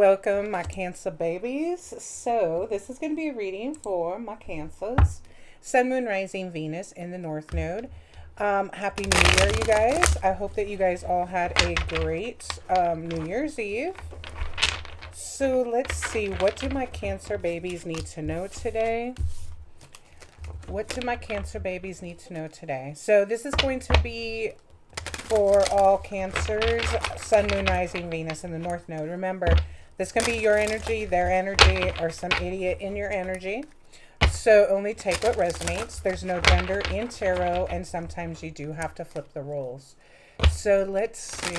Welcome, my Cancer babies. So, this is going to be a reading for my Cancers. Sun, Moon, Rising, Venus in the North Node. Happy New Year, you guys. I hope that you guys all had a great New Year's Eve. So, let's see. What do my Cancer babies need to know today? What do my Cancer babies need to know today? So, this is going to be for all Cancers, Sun, Moon, Rising, Venus in the North Node. Remember, this can be your energy, their energy, or some idiot in your energy. So only take what resonates. There's no gender in tarot, and sometimes you do have to flip the roles. So let's see.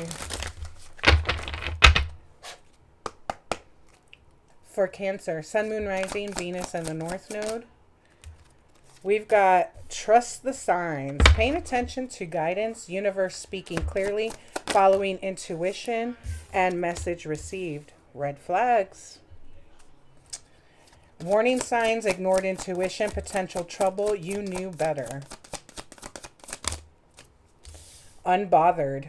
For Cancer, Sun, Moon, Rising, Venus in the North Node. We've got trust the signs, paying attention to guidance, universe speaking clearly, following intuition, and message received. Red flags. Warning signs, ignored intuition, potential trouble, you knew better. Unbothered.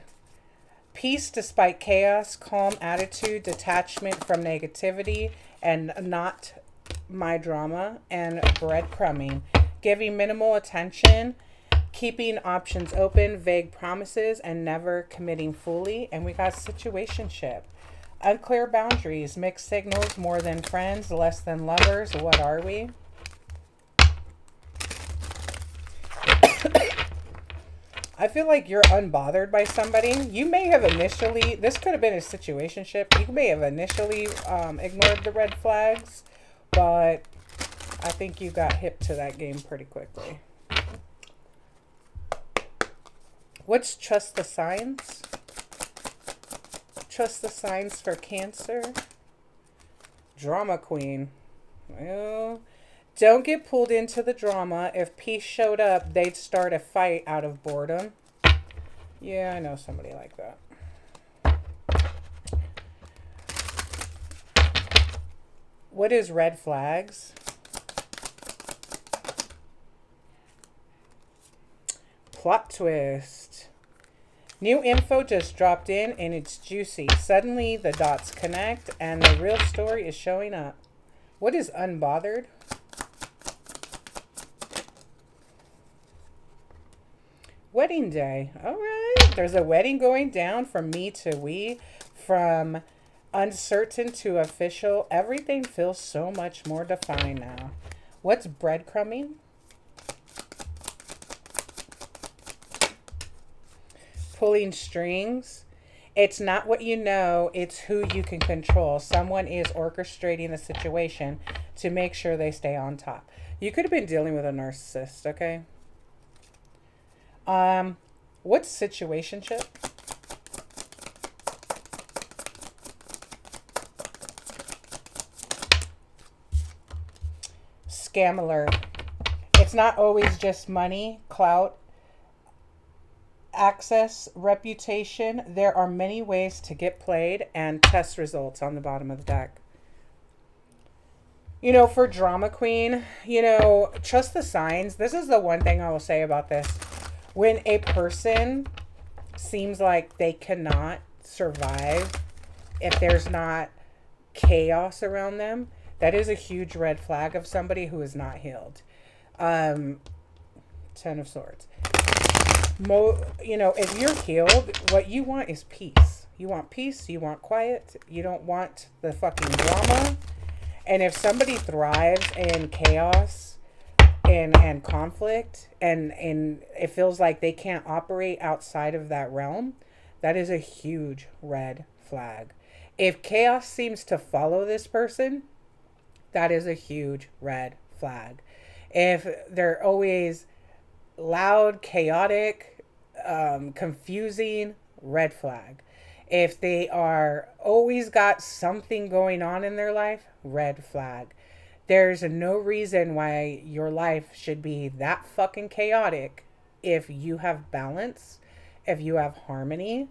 Peace despite chaos, calm attitude, detachment from negativity, and not my drama, and breadcrumbing. Giving minimal attention, keeping options open, vague promises, and never committing fully. And we got situationship. Unclear boundaries, mixed signals, more than friends, less than lovers. What are we? I feel like you're unbothered by somebody. You may have initially, this could have been a situationship. You may have initially ignored the red flags, but I think you got hip to that game pretty quickly. What's trust the signs? Trust the signs for Cancer. Drama queen. Well, don't get pulled into the drama. If peace showed up, they'd start a fight out of boredom. Yeah, I know somebody like that. What is red flags? Plot twist. New info just dropped in and it's juicy. Suddenly the dots connect and the real story is showing up. What is unbothered? Wedding day. All right. There's a wedding going down from me to we, from uncertain to official. Everything feels so much more defined now. What's breadcrumbing? Pulling strings. It's not what you know, it's who you can control. Someone is orchestrating the situation to make sure they stay on top. You could have been dealing with a narcissist, okay? What's situationship? Scam alert. It's not always just money, clout, access, reputation. There are many ways to get played, and test results on the bottom of the deck. You know, for drama queen, trust the signs. This is the one thing I will say about this. When a person seems like they cannot survive if there's not chaos around them, that is a huge red flag of somebody who is not healed. Ten of Swords. If you're healed, what you want is peace. You want peace. You want quiet. You don't want the fucking drama. And if somebody thrives in chaos and conflict, and it feels like they can't operate outside of that realm, that is a huge red flag. If chaos seems to follow this person, that is a huge red flag. If they're always loud, chaotic, confusing, red flag. If they are always got something going on in their life, red flag. There's no reason why your life should be that fucking chaotic if you have balance, if you have harmony.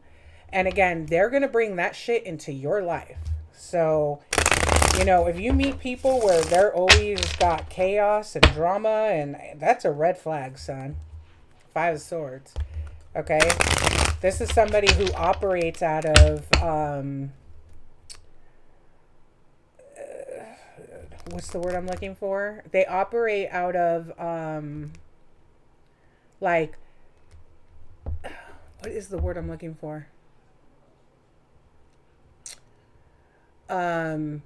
And again, they're going to bring that shit into your life. So, if you meet people where they're always got chaos and drama, and that's a red flag, son. Five of Swords. Okay? This is somebody who operates out of what's the word I'm looking for? They operate out of like, what is the word I'm looking for? Um,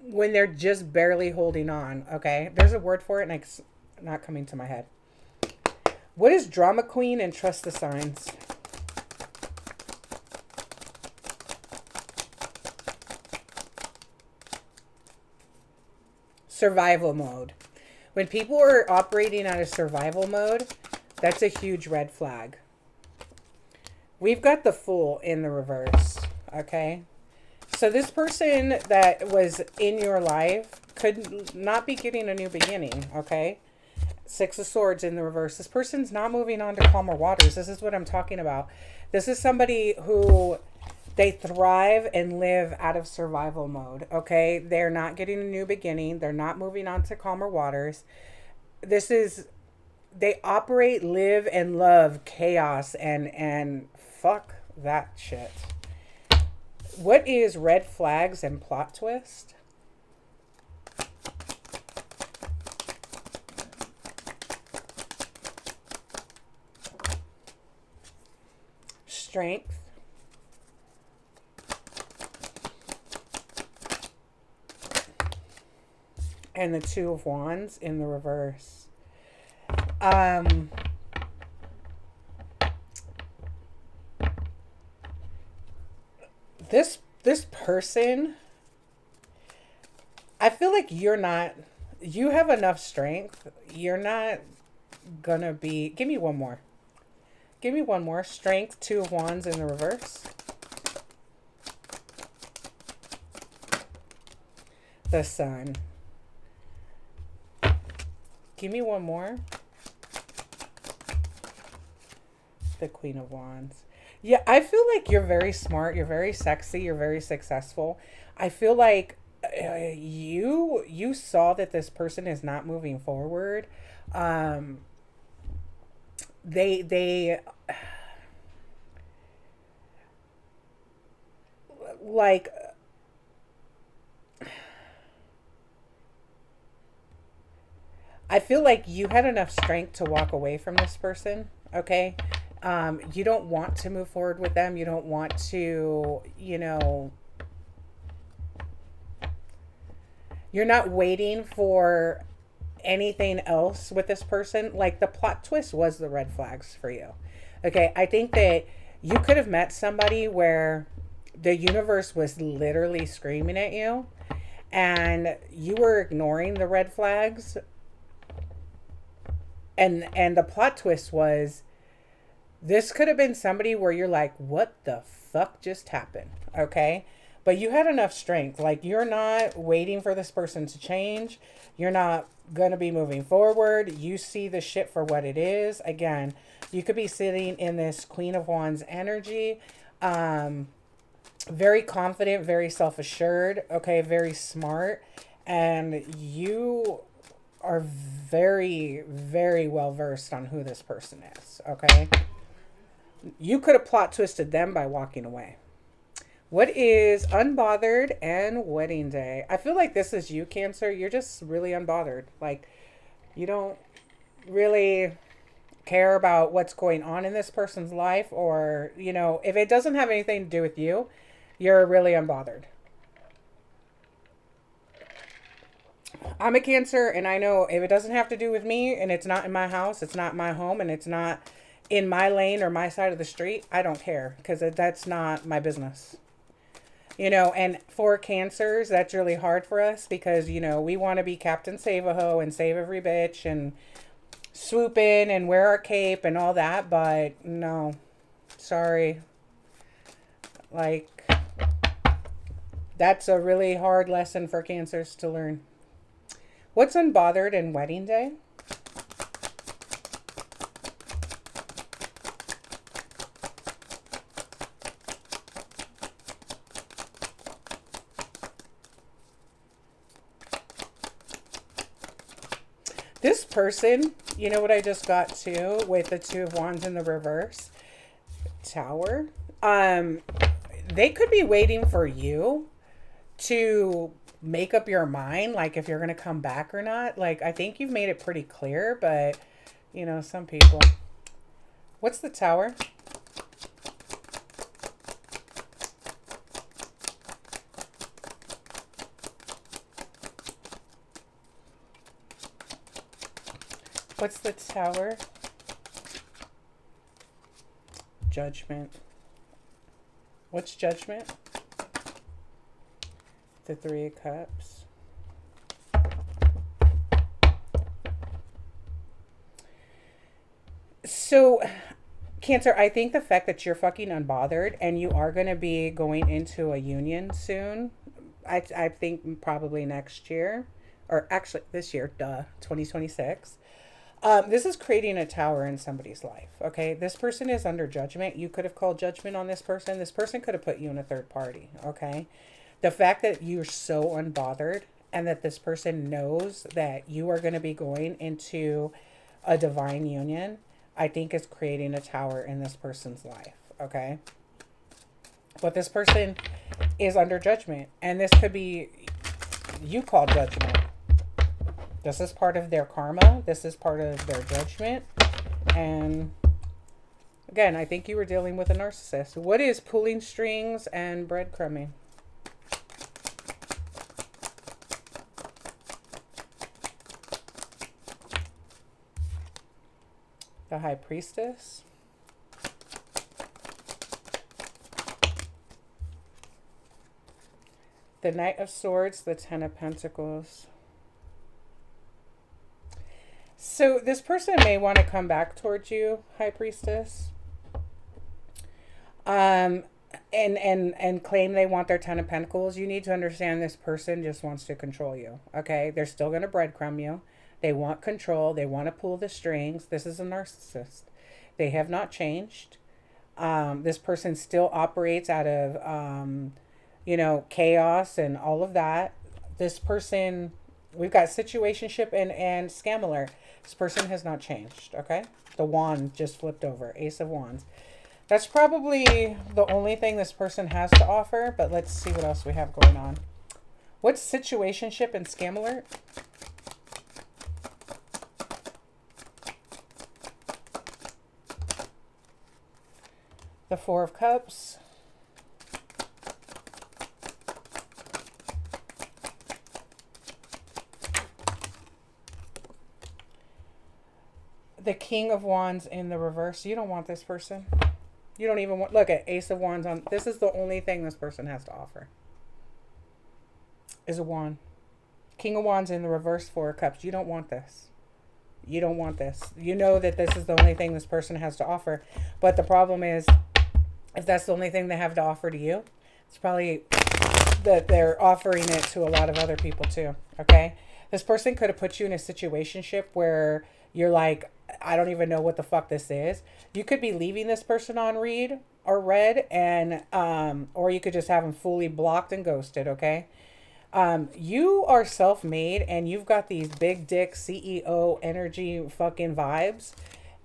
when they're just barely holding on. Okay, there's a word for it, and it's not coming to my head. What is drama queen and trust the signs? Survival mode. When people are operating out of survival mode, that's a huge red flag. We've got the Fool in the reverse, okay? So this person that was in your life could not be getting a new beginning, okay? Six of Swords in the reverse. This person's not moving on to calmer waters. This is what I'm talking about. This is somebody who they thrive and live out of survival mode, okay? They're not getting a new beginning. They're not moving on to calmer waters. This is, they operate, live, and love chaos and fuck that shit. What is red flags and plot twist? Strength. And the Two of Wands in the reverse. This person, I feel like you have enough strength. You're not gonna be, give me one more. Give me one more. Strength, Two of Wands in the reverse. The Sun. Give me one more. The Queen of Wands. Yeah, I feel like you're very smart. You're very sexy. You're very successful. I feel like you saw that this person is not moving forward. They like, I feel like you had enough strength to walk away from this person, okay? You don't want to move forward with them. You don't want to, you're not waiting for anything else with this person. Like, the plot twist was the red flags for you. Okay, I think that you could have met somebody where the universe was literally screaming at you and you were ignoring the red flags. And the plot twist was, this could have been somebody where you're like, what the fuck just happened? Okay. But you had enough strength. Like, you're not waiting for this person to change. You're not going to be moving forward. You see the shit for what it is. Again, you could be sitting in this Queen of Wands energy. Very confident, very self-assured. Okay. Very smart. And you are very, very well versed on who this person is. Okay. You could have plot twisted them by walking away. What is unbothered and wedding day? I feel like this is you, Cancer. You're just really unbothered. Like, you don't really care about what's going on in this person's life, or, if it doesn't have anything to do with you, you're really unbothered. I'm a Cancer, and I know if it doesn't have to do with me, and it's not in my house, it's not my home, and it's not in my lane or my side of the street, I don't care, because that's not my business. And for Cancers, that's really hard for us because, we want to be Captain Save-A-Ho and save every bitch and swoop in and wear our cape and all that. But no, sorry. Like, that's a really hard lesson for Cancers to learn. What's unbothered and wedding day? This person, you know what I just got to with the Two of Wands in the reverse? Tower. They could be waiting for you to make up your mind, like if you're going to come back or not. Like, I think you've made it pretty clear, but, you know, some people. What's the Tower? What's the Tower? Judgment. What's Judgment? The Three of Cups. So, Cancer, I think the fact that you're fucking unbothered and you are going to be going into a union soon, I think probably next year, or actually this year, 2026. This is creating a tower in somebody's life, okay? This person is under judgment. You could have called judgment on this person. This person could have put you in a third party, okay? The fact that you're so unbothered and that this person knows that you are going to be going into a divine union, I think is creating a tower in this person's life, okay? But this person is under judgment, and this could be you call judgment. This is part of their karma. This is part of their judgment. And again, I think you were dealing with a narcissist. What is pulling strings and breadcrumbing? The High Priestess. The Knight of Swords, the Ten of Pentacles. So this person may want to come back towards you, High Priestess. And claim they want their Ten of Pentacles. You need to understand this person just wants to control you. Okay? They're still going to breadcrumb you. They want control. They want to pull the strings. This is a narcissist. They have not changed. This person still operates out of, you know, chaos and all of that. This person, we've got situationship and scammer. This person has not changed, okay? The wand just flipped over. Ace of Wands. That's probably the only thing this person has to offer, but let's see what else we have going on. What's situationship and scammer? The Four of Cups. The King of Wands in the reverse. You don't want this person. You don't even want... Look at Ace of Wands on... This is the only thing this person has to offer. Is a wand. King of Wands in the reverse, Four of Cups. You don't want this. You don't want this. You know that this is the only thing this person has to offer. But the problem is, if that's the only thing they have to offer to you, it's probably that they're offering it to a lot of other people too. Okay? This person could have put you in a situationship where you're like, I don't even know what the fuck this is. You could be leaving this person on read or read, and or you could just have them fully blocked and ghosted, okay? You are self-made and you've got these big dick CEO energy fucking vibes,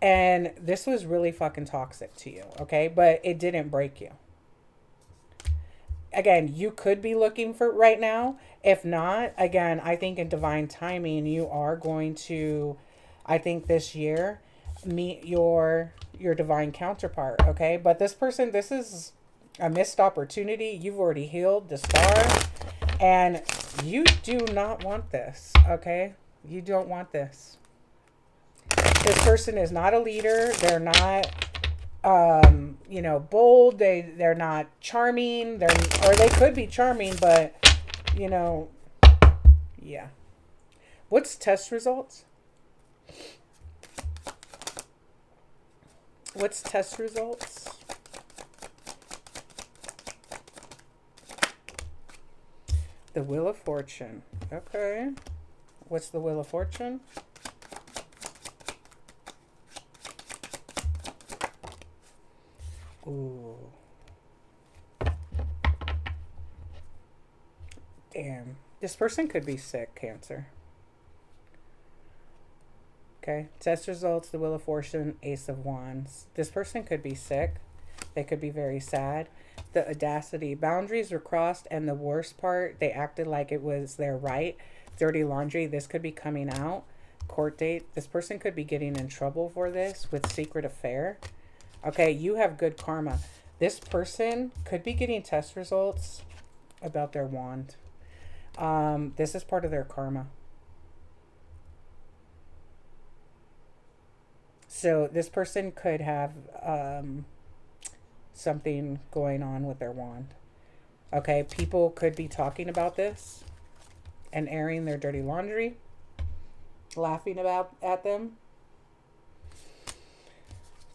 and this was really fucking toxic to you, okay? But it didn't break you. Again, you could be looking for right now. If not, again, I think in divine timing, you are going to, I think this year, meet your divine counterpart, okay? But this person, this is a missed opportunity. You've already healed the star, and you do not want this, okay? You don't want this. This person is not a leader. They're not, you know, bold. They're not charming. Or they could be charming, but, you know, yeah. What's test results? What's test results? The Wheel of Fortune. Okay. What's the Wheel of Fortune? Ooh. Damn. This person could be sick, Cancer. Okay. Test results, the Wheel of Fortune, Ace of Wands. This person could be sick. They could be very sad. The audacity. Boundaries were crossed, and the worst part, they acted like it was their right. Dirty laundry. This could be coming out. Court date. This person could be getting in trouble for this with secret affair. Okay, you have good karma. This person could be getting test results about their wand. This is part of their karma. So this person could have something going on with their wand. Okay, people could be talking about this and airing their dirty laundry, laughing at them.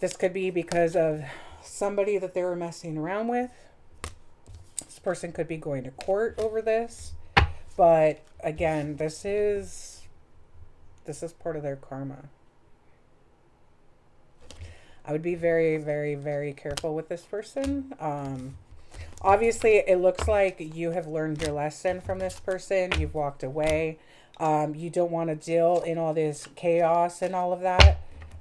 This could be because of somebody that they were messing around with. This person could be going to court over this. But again, this is part of their karma. I would be very, very, very careful with this person. Obviously, it looks like you have learned your lesson from this person. You've walked away. You don't want to deal in all this chaos and all of that.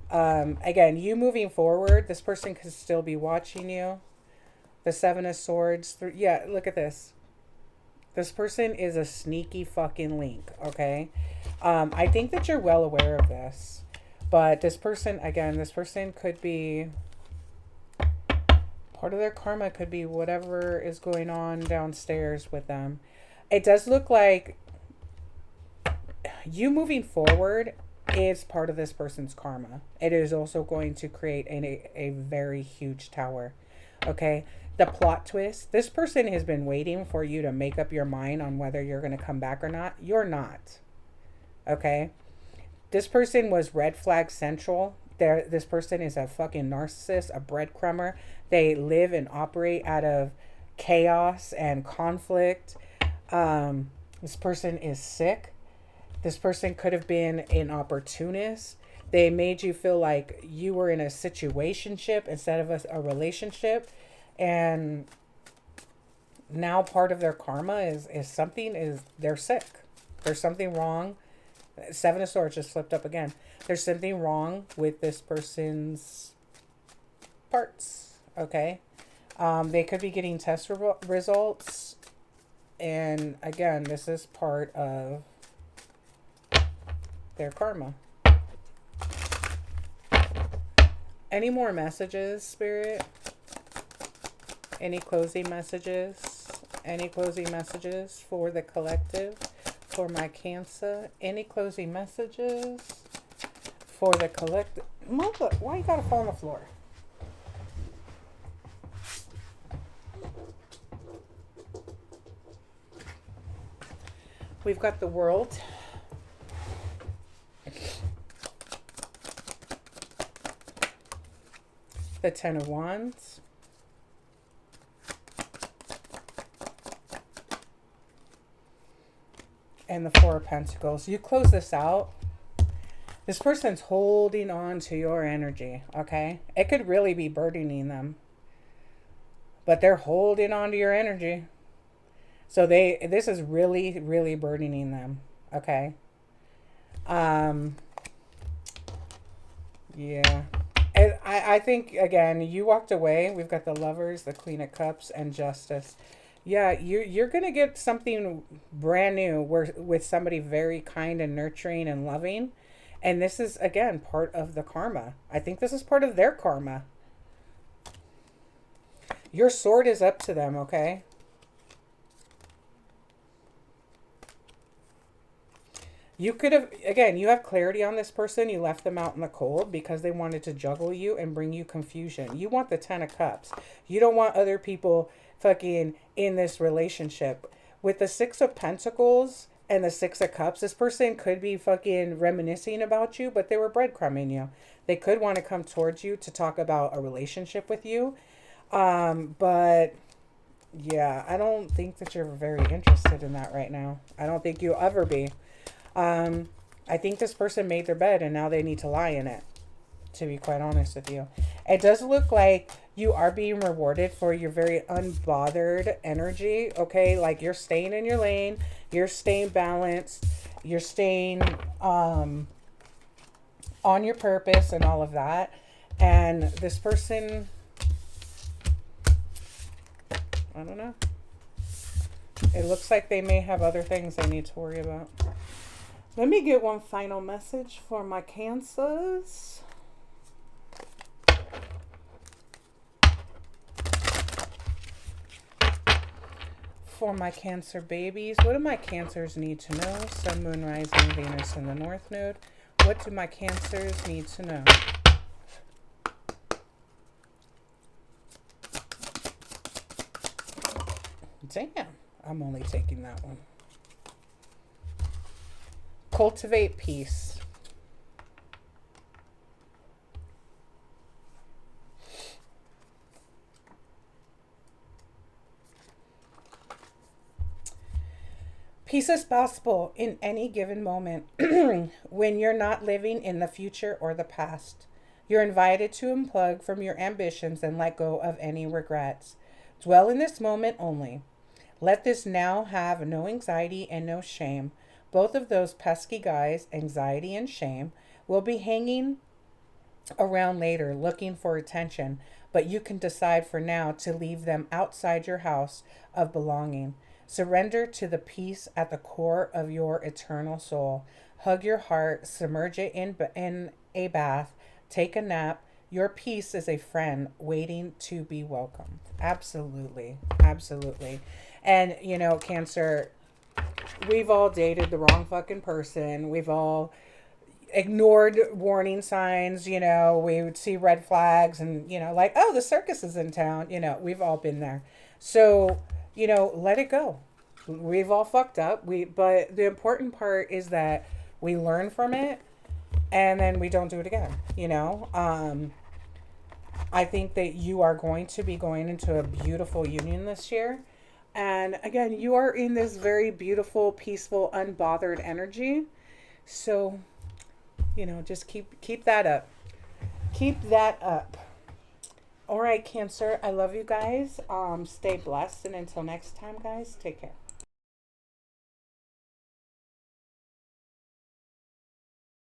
Again, you moving forward, this person could still be watching you. The Seven of Swords. Yeah, look at this. This person is a sneaky fucking link, okay? I think that you're well aware of this. But this person, again, this person could be... Part of their karma could be whatever is going on downstairs with them. It does look like you moving forward is part of this person's karma. It is also going to create a very huge tower. Okay? The plot twist. This person has been waiting for you to make up your mind on whether you're going to come back or not. You're not. Okay? This person was red flag central. This person is a fucking narcissist, a breadcrumber. They live and operate out of chaos and conflict. This person is sick. This person could have been an opportunist. They made you feel like you were in a situationship instead of a relationship. And now part of their karma is they're sick. There's something wrong. Seven of Swords just flipped up again. There's something wrong with this person's parts. Okay. They could be getting test results. And again, this is part of their karma. Any more messages, Spirit? Any closing messages? Any closing messages for the collective? For my Cancer? Any closing messages for the collective? Mother, why you gotta fall on the floor? We've got the World. The Ten of Wands. And the Four of Pentacles. You close this out. This person's holding on to your energy, okay? It could really be burdening them. But they're holding on to your energy. So this is really, really burdening them, okay? Yeah. And I think, again, you walked away. We've got the Lovers, the Queen of Cups, and Justice. Yeah, you're going to get something brand new with somebody very kind and nurturing and loving. And this is, again, part of the karma. I think this is part of their karma. Your sword is up to them, okay? You could have, again, you have clarity on this person. You left them out in the cold because they wanted to juggle you and bring you confusion. You want the Ten of Cups. You don't want other people fucking in this relationship. With the Six of Pentacles and the Six of Cups, this person could be fucking reminiscing about you, but they were breadcrumbing you. They could want to come towards you to talk about a relationship with you. But yeah, I don't think that you're very interested in that right now. I don't think you'll ever be. I think this person made their bed and now they need to lie in it, to be quite honest with you. It does look like you are being rewarded for your very unbothered energy, okay? Like you're staying in your lane, you're staying balanced, you're staying on your purpose and all of that. And this person, I don't know. It looks like they may have other things they need to worry about. Let me get one final message for my Cancers. For my Cancer babies, what do my Cancers need to know? Sun, Moon, Rising, Venus in the North Node. What do my Cancers need to know? Damn, I'm only taking that one. Cultivate peace. Peace is possible in any given moment when you're not living in the future or the past. You're invited to unplug from your ambitions and let go of any regrets. Dwell in this moment only. Let this now have no anxiety and no shame. Both of those pesky guys, anxiety and shame, will be hanging around later looking for attention, but you can decide for now to leave them outside your house of belonging. Surrender to the peace at the core of your eternal soul. Hug your heart, submerge it in a bath, take a nap. Your peace is a friend waiting to be welcomed. Absolutely. Absolutely. And, you know, Cancer, we've all dated the wrong fucking person. We've all ignored warning signs. You know, we would see red flags and, you know, like, oh, the circus is in town. You know, we've all been there. So, you know, let it go. We've all fucked up. But the important part is that we learn from it and then we don't do it again. You know, I think that you are going to be going into a beautiful union this year. And again, you are in this very beautiful, peaceful, unbothered energy. So, you know, just keep that up. Keep that up. All right, Cancer. I love you guys. Stay blessed. And until next time, guys, take care.